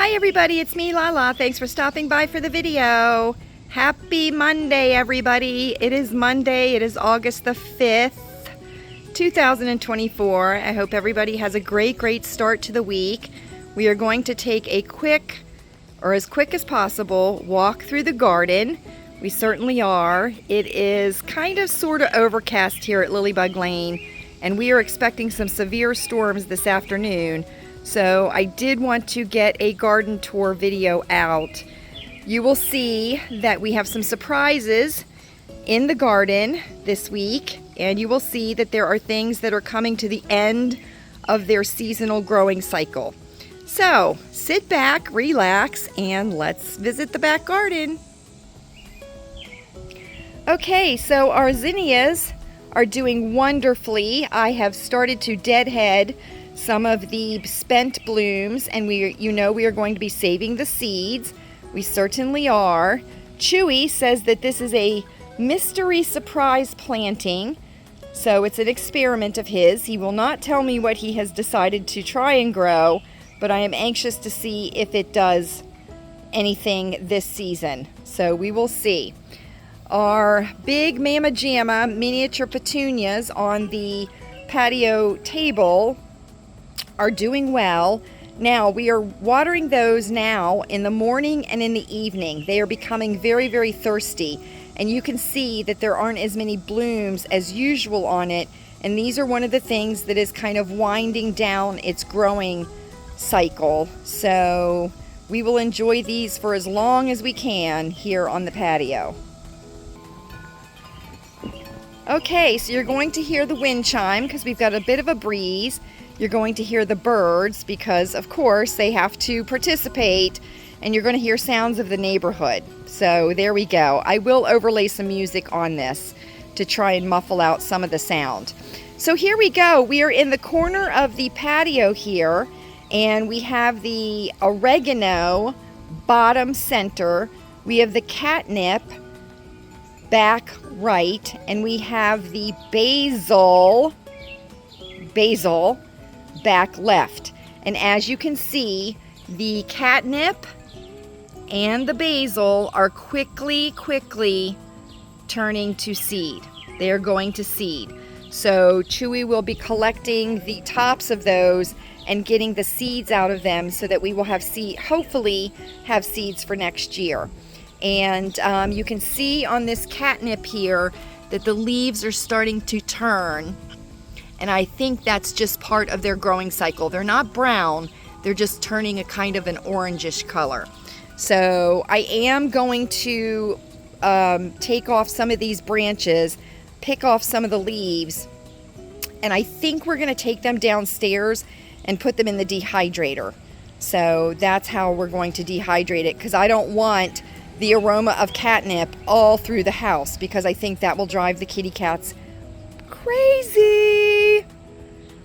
Hi everybody, it's me Lala. Thanks for stopping by for the video. Happy Monday everybody. It is Monday, it is August the 5th, 2024. I hope everybody has a great start to the week. We are going to take a quick, or as quick as possible, walk through the garden. We certainly are. It is kind of sort of overcast here at Lilleybugglane, and we are expecting some severe storms this afternoon. So I did want to get a garden tour video out. You will see that we have some surprises in the garden this week, and you will see that there are things that are coming to the end of their seasonal growing cycle. So sit back, relax, and let's visit the back garden. Okay, so our zinnias are doing wonderfully. I have started to deadhead some of the spent blooms, and we are going to be saving the seeds. We certainly are. Chewy says that this is a mystery surprise planting, so it's an experiment of his. He will not tell me what he has decided to try and grow, but I am anxious to see if it does anything this season. So we will see. Our big Mama Jamma miniature petunias on the patio table are doing well. Now we are watering those now in the morning and in the evening. They are becoming very thirsty, and you can see that there aren't as many blooms as usual on it, and these are one of the things that is kind of winding down its growing cycle. So we will enjoy these for as long as we can here on the patio. Okay, so you're going to hear the wind chime because we've got a bit of a breeze. You're going to hear the birds because, of course, they have to participate, and you're going to hear sounds of the neighborhood. So there we go. I will overlay some music on this to try and muffle out some of the sound. So here we go. We are in the corner of the patio here, and we have the oregano bottom center. We have the catnip back right, and we have the basil back left. And as you can see, the catnip and the basil are quickly turning to seed. They are going to seed. So Chewy will be collecting the tops of those and getting the seeds out of them so that we will have hopefully have seeds for next year. And you can see on this catnip here that the leaves are starting to turn. And I think that's just part of their growing cycle. They're not brown, they're just turning a kind of an orangish color. So I am going to take off some of these branches, pick off some of the leaves, and I think we're gonna take them downstairs and put them in the dehydrator. So that's how we're going to dehydrate it, because I don't want the aroma of catnip all through the house, because I think that will drive the kitty cats crazy.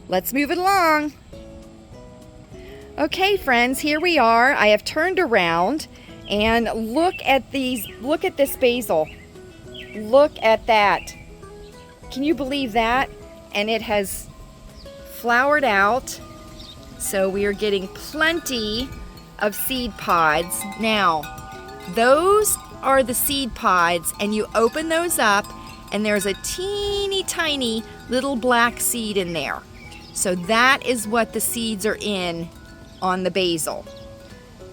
Let's move it along. Okay, friends, here we are. I have turned around, and look at this basil. Look at that. Can you believe that? And it has flowered out. So we are getting plenty of seed pods. Now, those are the seed pods, and you open those up, and there's a teeny tiny little black seed in there. So that is what the seeds are in on the basil.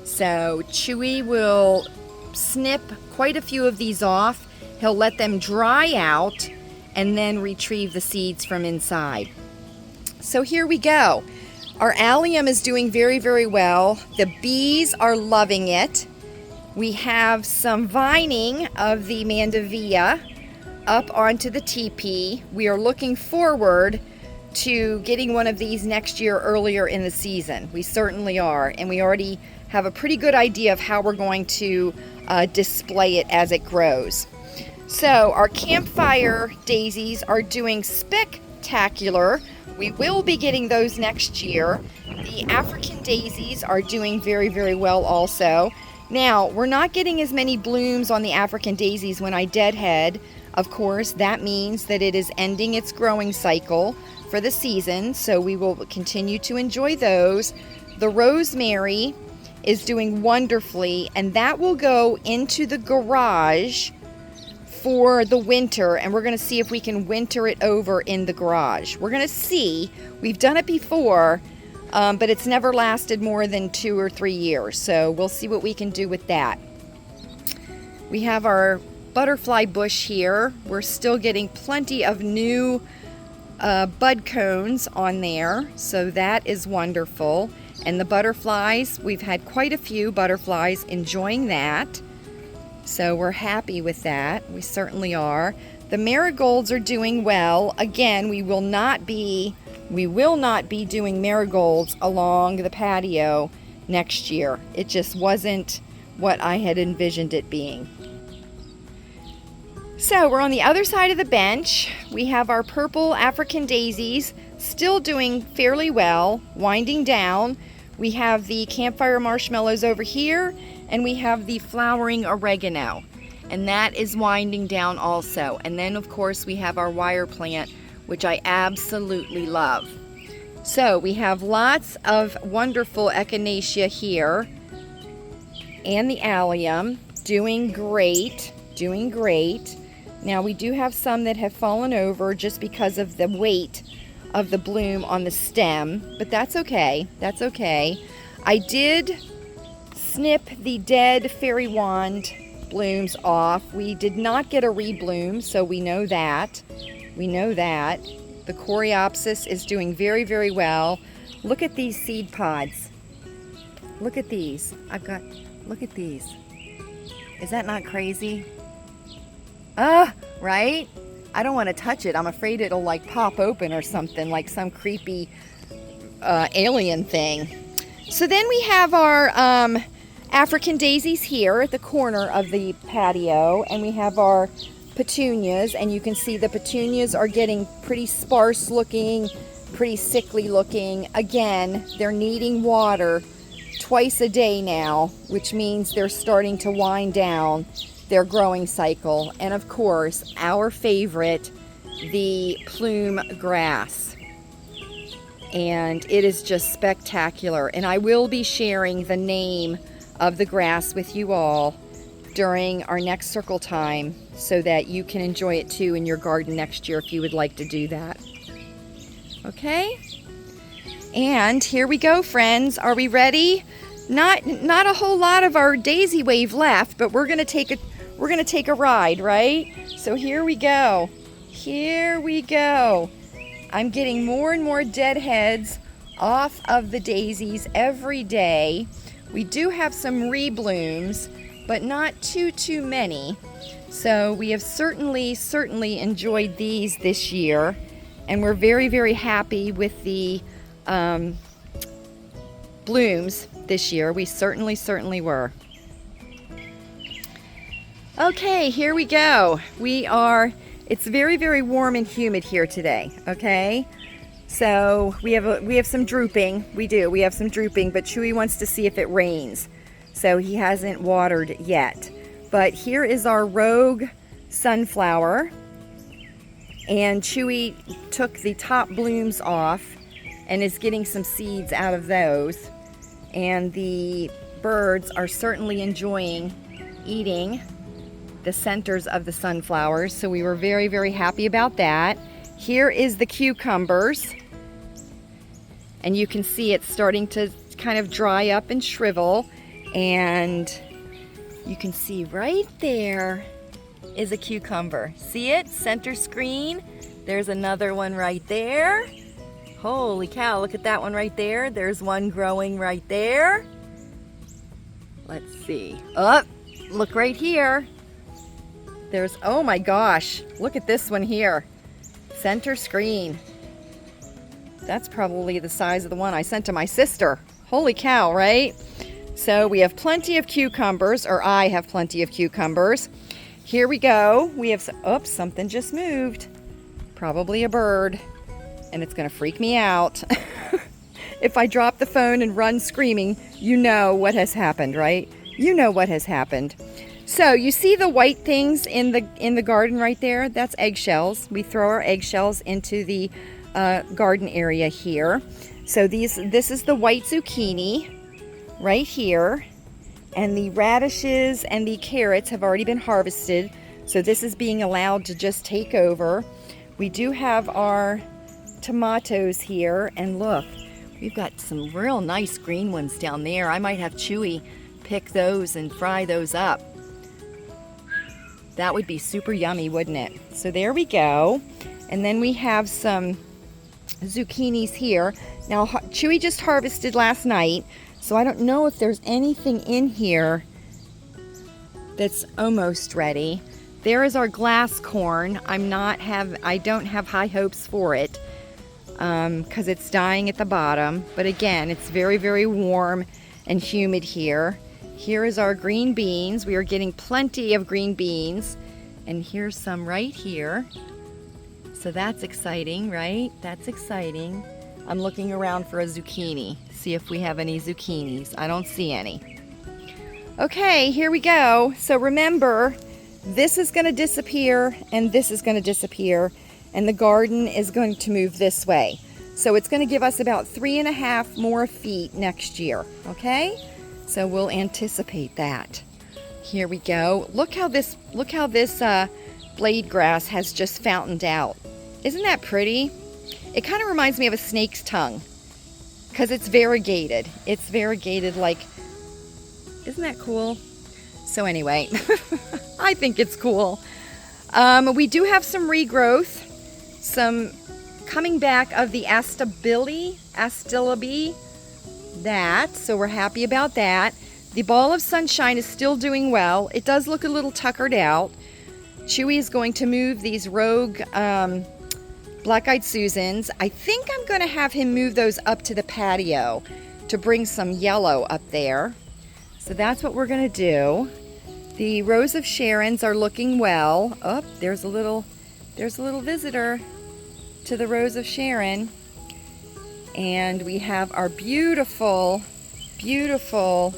So Chewy will snip quite a few of these off. He'll let them dry out and then retrieve the seeds from inside. So here we go. Our allium is doing very well. The bees are loving it. We have some vining of the mandevilla up onto the teepee. We are looking forward to getting one of these next year earlier in the season. We certainly are, and we already have a pretty good idea of how we're going to display it as it grows. So our campfire daisies are doing spectacular. We will be getting those next year. The African daisies are doing very well also. Now, we're not getting as many blooms on the African daisies when I deadhead. Of course, that means that it is ending its growing cycle for the season, so we will continue to enjoy those. The rosemary is doing wonderfully, and that will go into the garage for the winter, and we're going to see if we can winter it over in the garage. We're going to see. We've done it before, but it's never lasted more than 2 or 3 years, so we'll see what we can do with that. We have our butterfly bush here. We're still getting plenty of new bud cones on there, so that is wonderful. And the butterflies, we've had quite a few butterflies enjoying that, so we're happy with that. We certainly are. The marigolds are doing well. Again, we will not be doing marigolds along the patio next year. It just wasn't what I had envisioned it being. So we're on the other side of the bench. We have our purple African daisies still doing fairly well, winding down. We have the campfire marshmallows over here, and we have the flowering oregano, and that is winding down also. And then of course we have our wire plant, which I absolutely love. So we have lots of wonderful echinacea here, and the allium doing great, doing great. Now we do have some that have fallen over just because of the weight of the bloom on the stem, but that's okay, that's okay. I did snip the dead fairy wand blooms off. We did not get a rebloom, so we know that. We know that. The coreopsis is doing very, very well. Look at these seed pods. Look at these. Look at these. Is that not crazy? Right? I don't want to touch it. I'm afraid it'll like pop open or something, like some creepy alien thing. So then we have our African daisies here at the corner of the patio, and we have our petunias, and you can see the petunias are getting pretty sparse looking, pretty sickly looking. Again, they're needing water twice a day now, which means they're starting to wind down their growing cycle. And of course, our favorite, the plume grass. And it is just spectacular. And I will be sharing the name of the grass with you all during our next circle time, so that you can enjoy it too in your garden next year if you would like to do that. Okay? And here we go, friends. Are we ready? Not a whole lot of our daisy wave left, but we're gonna take a ride, right? So here we go. Here we go. I'm getting more and more dead heads off of the daisies every day. We do have some reblooms, but not too many. So we have certainly enjoyed these this year, and we're very, very happy with the blooms this year. We certainly were. Okay, here we go. It's very, very warm and humid here today, okay? So we have some drooping. We have some drooping, but Chewy wants to see if it rains. So he hasn't watered yet. But here is our rogue sunflower. And Chewy took the top blooms off and is getting some seeds out of those. And the birds are certainly enjoying eating the centers of the sunflowers, so we were very, very happy about that. Here is the cucumbers, and you can see it's starting to kind of dry up and shrivel, and you can see right there is a cucumber. See it? Center screen. There's another one right there. Holy cow, look at that one right there. There's one growing right there. Let's see. Oh, look right here. There's, oh my gosh, look at this one here. Center screen. That's probably the size of the one I sent to my sister. Holy cow, right? So we have plenty of cucumbers, or I have plenty of cucumbers. Here we go. We have, oops, something just moved. Probably a bird, and it's gonna freak me out. If I drop the phone and run screaming, you know what has happened, right? You know what has happened. So you see the white things in the garden right there? That's eggshells. We throw our eggshells into the garden area here. So this is the white zucchini. right here. And the radishes and the carrots have already been harvested. So this is being allowed to just take over. We do have our tomatoes here. And look, we've got some real nice green ones down there. I might have Chewy pick those and fry those up. That would be super yummy, wouldn't it? So there we go. And then we have some zucchinis here. Now, Chewy just harvested last night, so I don't know if there's anything in here that's almost ready. There is our glass corn. I don't have high hopes for it because it's dying at the bottom. But again, it's very, very warm and humid here. Here is our green beans. We are getting plenty of green beans. And here's some right here. So that's exciting, right? That's exciting. I'm looking around for a zucchini. See if we have any zucchinis. I don't see any. Okay, here we go. So remember, this is going to disappear and this is going to disappear. And the garden is going to move this way. So it's going to give us about 3.5 more feet next year. Okay? So we'll anticipate that. Here we go. Look how this blade grass has just fountained out. Isn't that pretty? It kind of reminds me of a snake's tongue because it's variegated. It's variegated like, isn't that cool? So anyway, I think it's cool. We do have some regrowth, some coming back of the Astillabe, so we're happy about that. The ball of sunshine is still doing well. It does look a little tuckered out. Chewy is going to move these rogue black-eyed Susans. I think I'm going to have him move those up to the patio to bring some yellow up there. So that's what we're going to do. The Rose of Sharons are looking well. Oh, there's a little visitor to the Rose of Sharon. And we have our beautiful, beautiful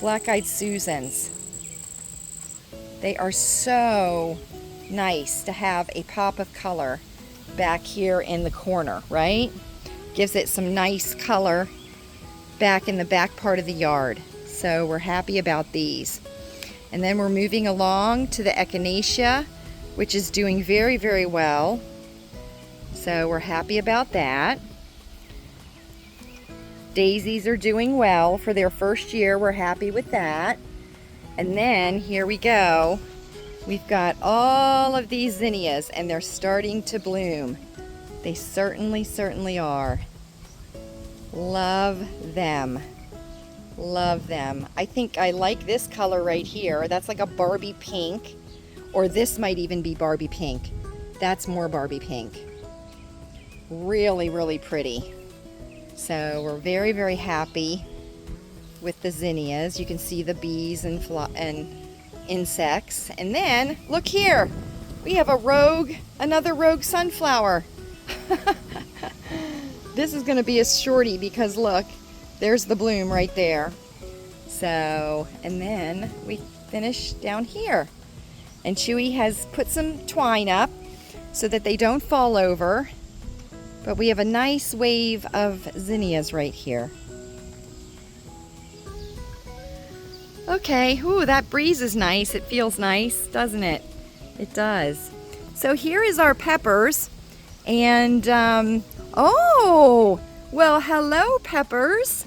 black-eyed Susans. They are so nice to have a pop of color back here in the corner, right? Gives it some nice color back in the back part of the yard. So we're happy about these. And then we're moving along to the echinacea, which is doing very, very well. So we're happy about that. Daisies are doing well for their first year. We're happy with that. And then here we go. We've got all of these zinnias and they're starting to bloom. They certainly, certainly are. Love them. Love them. I think I like this color right here. That's like a Barbie pink. Or this might even be Barbie pink. That's more Barbie pink. Really, really pretty. So we're very, very happy with the zinnias. You can see the bees and insects. And then, look here. We have another rogue sunflower. This is going to be a shorty because look, there's the bloom right there. So, and then we finish down here. And Chewy has put some twine up so that they don't fall over. But we have a nice wave of zinnias right here. Okay, ooh, that breeze is nice. It feels nice, doesn't it? It does. So here is our peppers. And, oh, well, hello, peppers.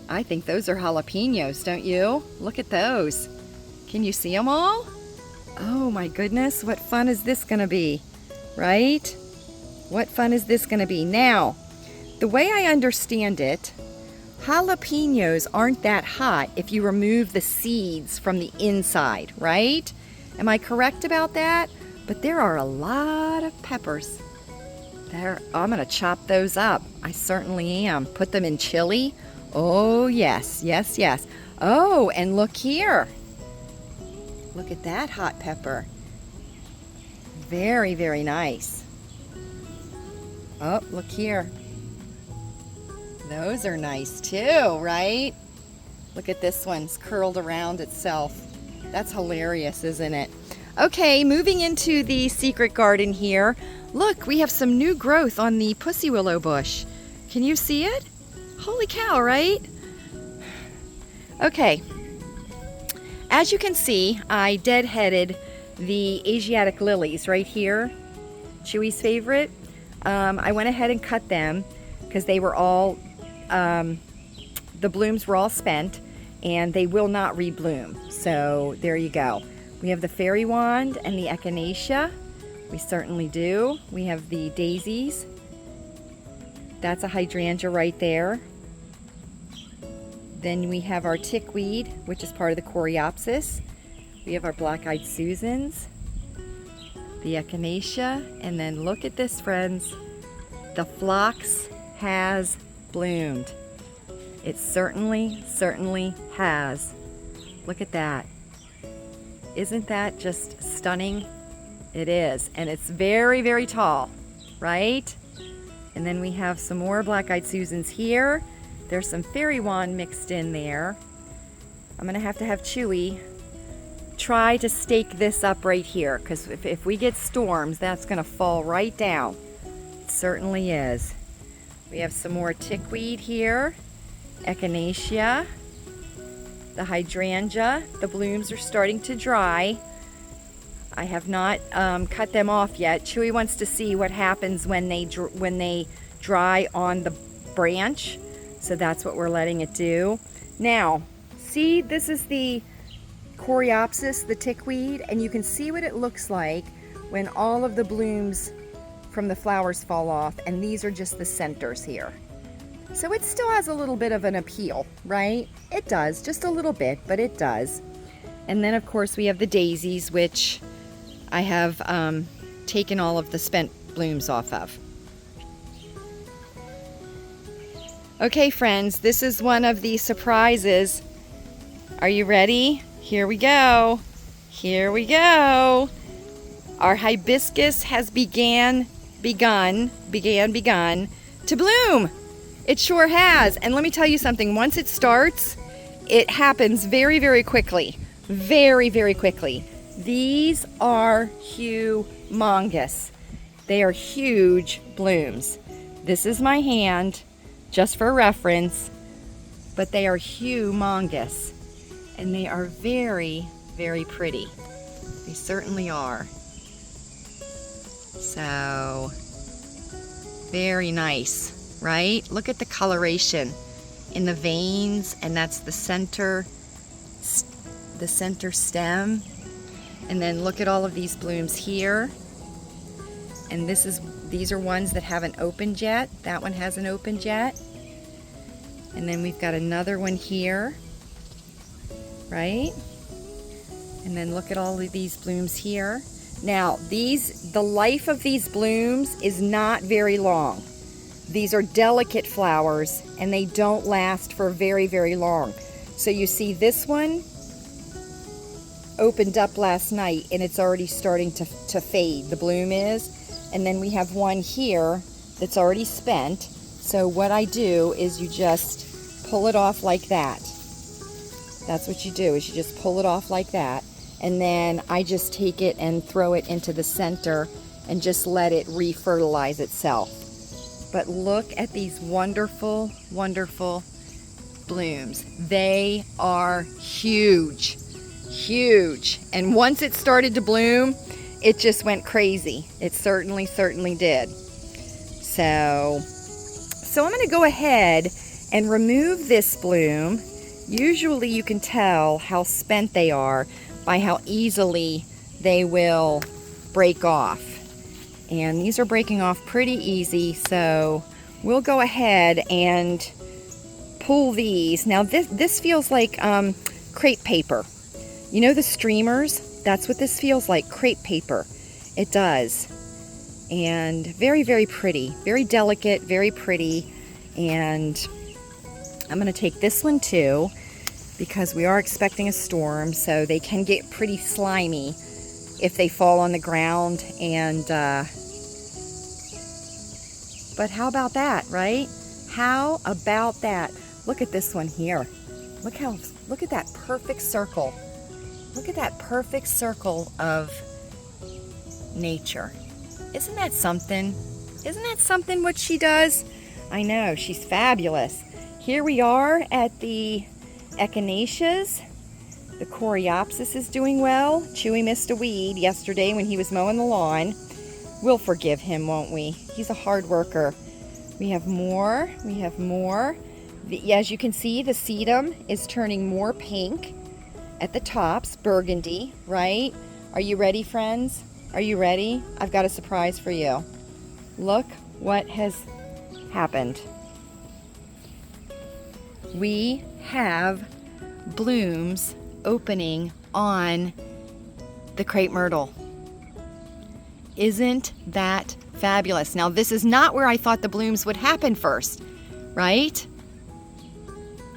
I think those are jalapenos, don't you? Look at those. Can you see them all? Oh my goodness, what fun is this gonna be, right? What fun is this gonna be? Now, the way I understand it, jalapenos aren't that hot if you remove the seeds from the inside, right? Am I correct about that? But there are a lot of peppers. I'm gonna chop those up. I certainly am. Put them in chili. Oh yes, yes, yes. Oh, and look here. Look at that hot pepper. Very, very nice. Oh, look here. Those are nice too, right? Look at this one's curled around itself. That's hilarious, isn't it? Okay, moving into the secret garden here. Look, we have some new growth on the pussy willow bush. Can you see it? Holy cow, right? Okay. As you can see, I deadheaded the Asiatic lilies right here. Chewy's favorite. I went ahead and cut them because they were all, the blooms were all spent and they will not rebloom. So there you go. We have the fairy wand and the echinacea. We certainly do. We have the daisies. That's a hydrangea right there. Then we have our tickweed, which is part of the coreopsis. We have our black-eyed Susans, the echinacea, and then look at this, friends. The phlox has bloomed. It certainly has. Look at that. Isn't that just stunning? It is, and it's very, very tall, right? And then we have some more black-eyed Susans here. There's some fairy wand mixed in there. I'm gonna have Chewy try to stake this up right here, because if we get storms, that's gonna fall right down. It certainly is. We have some more tickweed here, echinacea, the hydrangea. The blooms are starting to dry. I have not cut them off yet. Chewy wants to see what happens when they dry on the branch. So that's what we're letting it do. Now, see, this is the coreopsis, the tickweed, and you can see what it looks like when all of the blooms from the flowers fall off, and these are just the centers here. So it still has a little bit of an appeal, right? It does, just a little bit, but it does. And then of course we have the daisies, which I have taken all of the spent blooms off of. Okay friends, this is one of the surprises. Are you ready? Here we go. Here we go. Our hibiscus has begun to bloom. It sure has. And let me tell you something, once it starts, it happens very, very quickly. Very, very quickly. These are humongous. They are huge blooms. This is my hand, just for reference, but they are humongous. And they are very, very pretty. They certainly are. So, very nice, right? Look at the coloration in the veins, and that's the center stem. And then look at all of these blooms here. And these are ones that haven't opened yet. That one hasn't opened yet. And then we've got another one here, right? And then look at all of these blooms here. Now, the life of these blooms is not very long. These are delicate flowers, and they don't last for very, very long. So you see this one opened up last night, and it's already starting to fade, the bloom is. And then we have one here that's already spent. So what I do is you just pull it off like that. That's what you do, is you just pull it off like that. And then I just take it and throw it into the center and just let it refertilize itself. But look at these wonderful, wonderful blooms. They are huge, huge. And once it started to bloom, it just went crazy. It certainly did. So I'm gonna go ahead and remove this bloom. Usually you can tell how spent they are by how easily they will break off. And these are breaking off pretty easy, so we'll go ahead and pull these. Now this feels like crepe paper. You know the streamers? That's what this feels like, crepe paper. It does. And very, very pretty. Very delicate, very pretty. And I'm gonna take this one too, because we are expecting a storm, so they can get pretty slimy if they fall on the ground. And but how about that, right? How about that? Look at this one here. Look at that perfect circle. Look at that perfect circle of nature. Isn't that something? Isn't that something what she does? I know, she's fabulous. Here we are at the echinaceas. The coreopsis is doing well. Chewy missed a weed yesterday when he was mowing the lawn. We'll forgive him, won't we? He's a hard worker. We have more. We have more. As you can see, the sedum is turning more pink at the tops, burgundy, right? Are you ready, friends? Are you ready? I've got a surprise for you. Look what has happened. We have blooms opening on the crepe myrtle. Isn't that fabulous? Now, this is not where I thought the blooms would happen first, right?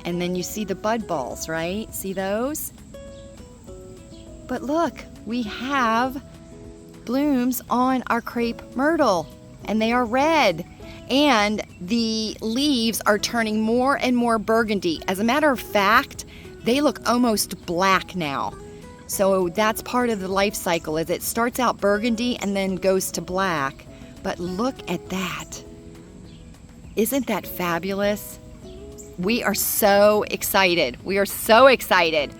And then you see the bud balls, right? See those? But look, we have blooms on our crepe myrtle, and they are red. And the leaves are turning more and more burgundy. As a matter of fact, they look almost black now. So that's part of the life cycle, is it starts out burgundy and then goes to black. But look at that. Isn't that fabulous? We are so excited. We are so excited.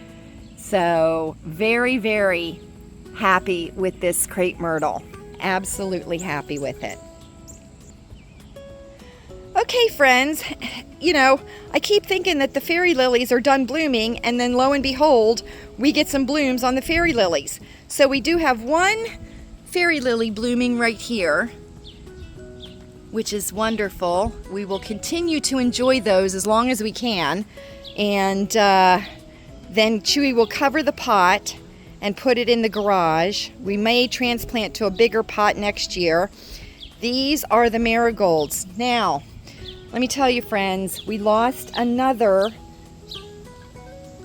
So very, very happy with this crepe myrtle. Absolutely happy with it. Okay, friends, you know, I keep thinking that the fairy lilies are done blooming, and then lo and behold, we get some blooms on the fairy lilies. So we do have one fairy lily blooming right here, which is wonderful. We will continue to enjoy those as long as we can. And then Chewy will cover the pot and put it in the garage. We may transplant to a bigger pot next year. These are the marigolds. Now, let me tell you, friends, we lost another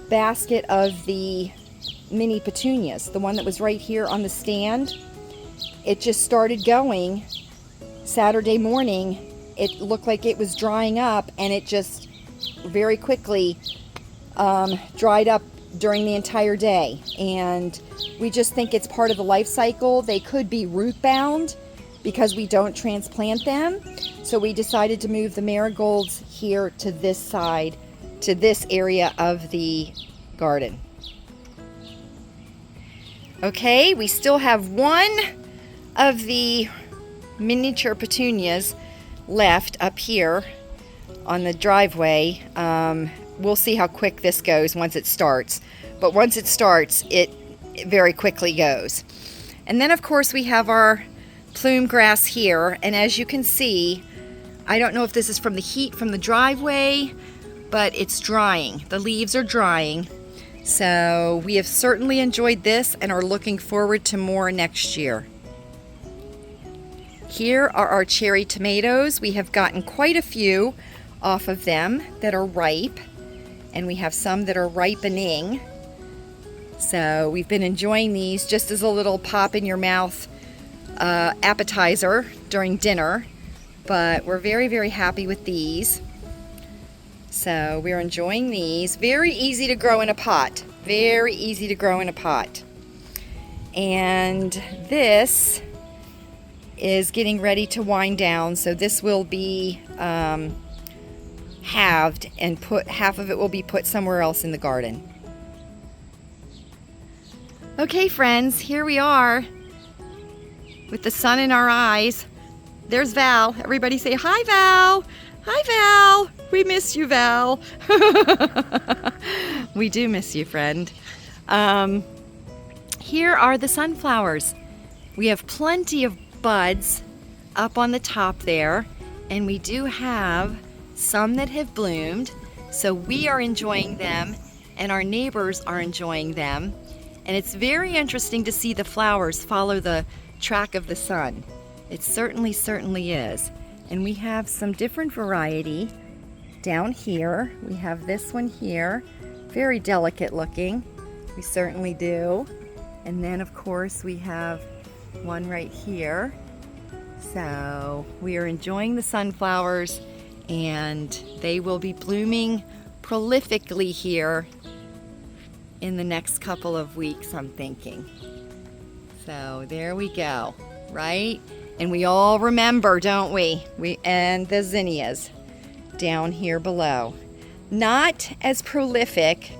basket of the mini petunias, the one that was right here on the stand. It just started going Saturday morning. It looked like it was drying up, and it just very quickly dried up during the entire day. And we just think it's part of the life cycle. They could be root bound because we don't transplant them. So we decided to move the marigolds here to this side, to this area of the garden. Okay, we still have one of the miniature petunias left up here on the driveway. We'll see how quick this goes once it starts. But once it starts, it very quickly goes. And then, of course, we have our plume grass here, and as you can see, I don't know if this is from the heat from the driveway, but it's drying. The leaves are drying. So we have certainly enjoyed this and are looking forward to more next year. Here are our cherry tomatoes. We have gotten quite a few off of them that are ripe, and we have some that are ripening. So we've been enjoying these just as a little pop in your mouth appetizer during dinner, but we're very, very happy with these. So we're enjoying these. Very easy to grow in a pot. Very easy to grow in a pot. And this is getting ready to wind down, so this will be halved, and half of it will be put somewhere else in the garden. Okay, friends, here we are with the sun in our eyes. There's Val. Everybody say hi, Val. Hi, Val. We miss you, Val. We do miss you, friend. Here are the sunflowers. We have plenty of buds up on the top there, and we do have some that have bloomed, so we are enjoying them and our neighbors are enjoying them. And it's very interesting to see the flowers follow the track of the sun. It certainly is. And we have some different variety down here. We have this one here, very delicate looking. We certainly do. And then of course we have one right here. So we are enjoying the sunflowers, and they will be blooming prolifically here in the next couple of weeks, I'm thinking. So there we go, right? And we all remember, don't we? And the zinnias down here below. Not as prolific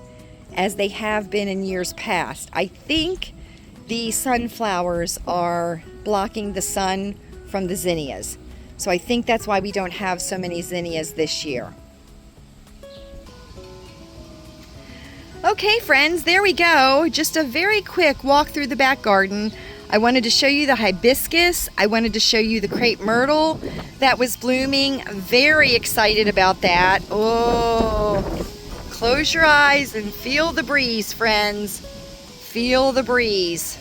as they have been in years past. I think the sunflowers are blocking the sun from the zinnias. So I think that's why we don't have so many zinnias this year. Okay, friends, there we go. Just a very quick walk through the back garden. I wanted to show you the hibiscus. I wanted to show you the crepe myrtle that was blooming. Very excited about that. Oh, close your eyes and feel the breeze, friends. Feel the breeze.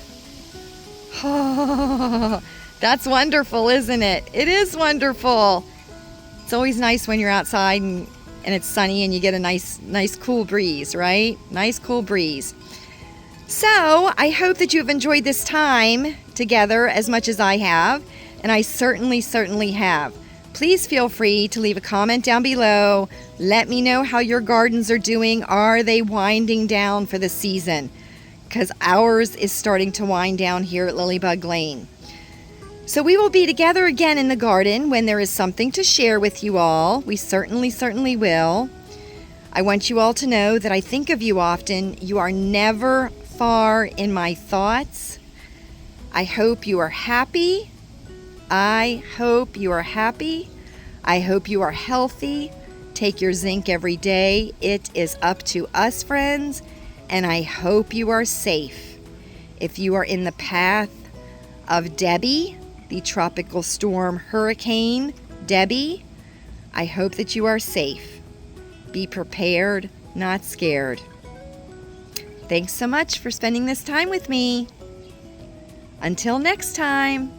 Oh, that's wonderful, isn't it? It is wonderful. It's always nice when you're outside and it's sunny and you get a nice cool breeze, right? Nice cool breeze. So I hope that you've enjoyed this time together as much as I have, and I certainly have. Please feel free to leave a comment down below. Let me know how your gardens are doing. Are they winding down for the season? Because ours is starting to wind down here at Lilleybugglane. So we will be together again in the garden when there is something to share with you all. We certainly will. I want you all to know that I think of you often. You are never far in my thoughts. I hope you are happy. I hope you are happy. I hope you are healthy. Take your zinc every day. It is up to us, friends. And I hope you are safe. If you are in the path of Debbie, the tropical storm hurricane Debbie, I hope that you are safe. Be prepared, not scared. Thanks so much for spending this time with me. Until next time.